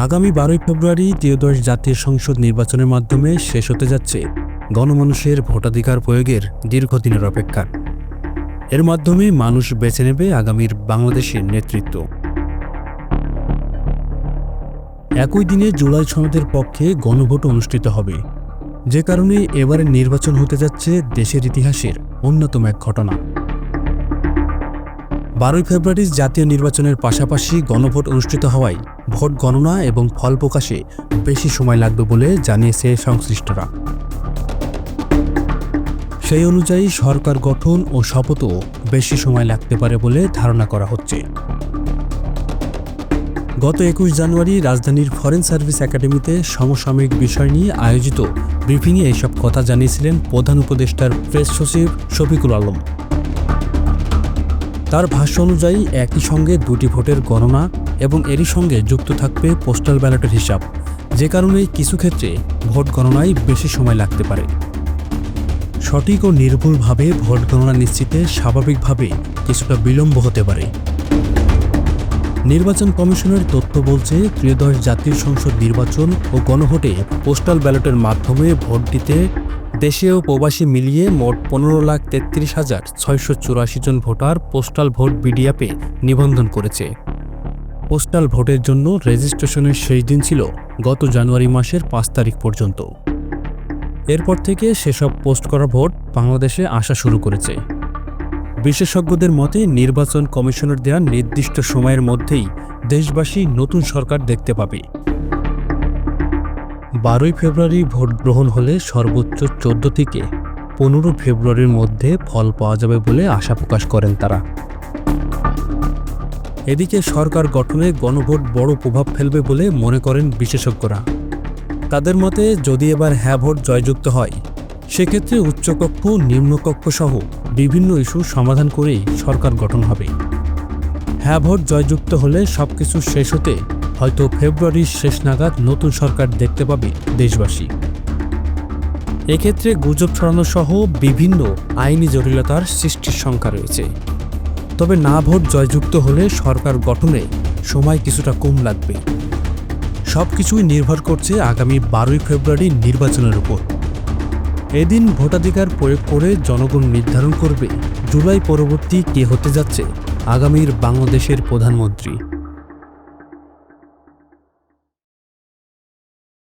আগামী 12 ফেব্রুয়ারি ত্রয়োদশ জাতীয় সংসদ নির্বাচনের মাধ্যমে শেষ হতে যাচ্ছে গণমানুষের ভোটাধিকার প্রয়োগের দীর্ঘদিনের অপেক্ষা। এর মাধ্যমে মানুষ বেছে নেবে আগামীর বাংলাদেশের নেতৃত্ব। একই দিনে জুলাই সনদের পক্ষে গণভোট অনুষ্ঠিত হবে, যে কারণে এবারের নির্বাচন হতে যাচ্ছে দেশের ইতিহাসের অন্যতম এক ঘটনা। 12 ফেব্রুয়ারি জাতীয় নির্বাচনের পাশাপাশি গণভোট অনুষ্ঠিত হওয়ায় ভোট গণনা এবং ফল প্রকাশে বেশি সময় লাগবে বলে জানিয়েছে সংশ্লিষ্টরা। সেই অনুযায়ী সরকার গঠন ও শপথও বেশি সময় লাগতে পারে বলে ধারণা করা হচ্ছে। গত 21 জানুয়ারি রাজধানীর ফরেন সার্ভিস একাডেমিতে সমসাময়িক বিষয় নিয়ে আয়োজিত ব্রিফিংয়ে এসব কথা জানিয়েছিলেন প্রধান উপদেষ্টার প্রেস সচিব শফিকুল আলম। তার ভাষ্য অনুযায়ী একই সঙ্গে দুটি ভোটের গণনা এবং এরই সঙ্গে যুক্ত থাকবে পোস্টাল ব্যালটের হিসাব, যে কারণে কিছু ক্ষেত্রে ভোট গণনায় বেশি সময় লাগতে পারে। সঠিক ও নির্ভুলভাবে ভোট গণনা নিশ্চিতে স্বাভাবিকভাবে কিছুটা বিলম্ব হতে পারে। নির্বাচন কমিশনের তথ্য বলছে, ত্রয়োদশ জাতীয় সংসদ নির্বাচন ও গণভোটে পোস্টাল ব্যালটের মাধ্যমে ভোট দিতে দেশে ও প্রবাসী মিলিয়ে মোট 15,33,684 জন ভোটার পোস্টাল ভোট বিডি অ্যাপে নিবন্ধন করেছে। পোস্টাল ভোটের জন্য রেজিস্ট্রেশনের শেষ দিন ছিল গত জানুয়ারি মাসের 5 তারিখ পর্যন্ত। এরপর থেকে সেসব পোস্ট করা ভোট বাংলাদেশে আসা শুরু করেছে। বিশেষজ্ঞদের মতে, নির্বাচন কমিশনের দেওয়া নির্দিষ্ট সময়ের মধ্যেই দেশবাসী নতুন সরকার দেখতে পাবে। 12 ফেব্রুয়ারি ভোট গ্রহণ হলে সর্বোচ্চ 14 থেকে 15 ফেব্রুয়ারির মধ্যে ফল পাওয়া যাবে বলে আশা প্রকাশ করেন তারা। এদিকে সরকার গঠনে গণভোট বড় প্রভাব ফেলবে বলে মনে করেন বিশেষজ্ঞরা। তাদের মতে, যদি এবার হ্যাঁ ভোট জয়যুক্ত হয়, সেক্ষেত্রে উচ্চকক্ষ নিম্নকক্ষ সহ বিভিন্ন ইস্যু সমাধান করেই সরকার গঠন হবে। হ্যাঁ ভোট জয়যুক্ত হলে সবকিছু শেষ হতে হয়তো ফেব্রুয়ারির শেষ নাগাদ নতুন সরকার দেখতে পাবে দেশবাসী। এক্ষেত্রে গুজব ছড়ানো সহ বিভিন্ন আইনি জটিলতার সৃষ্টির শঙ্কা রয়েছে। তবে না ভোট জয়যুক্ত হলে সরকার গঠনে সময় কিছুটা কম লাগবে। সবকিছুই নির্ভর করছে আগামী 12 ফেব্রুয়ারি নির্বাচনের উপর। এদিন ভোটাধিকার প্রয়োগ করে জনগণ নির্ধারণ করবে জুলাই পরবর্তী কে হতে যাচ্ছে আগামীর বাংলাদেশের প্রধানমন্ত্রী।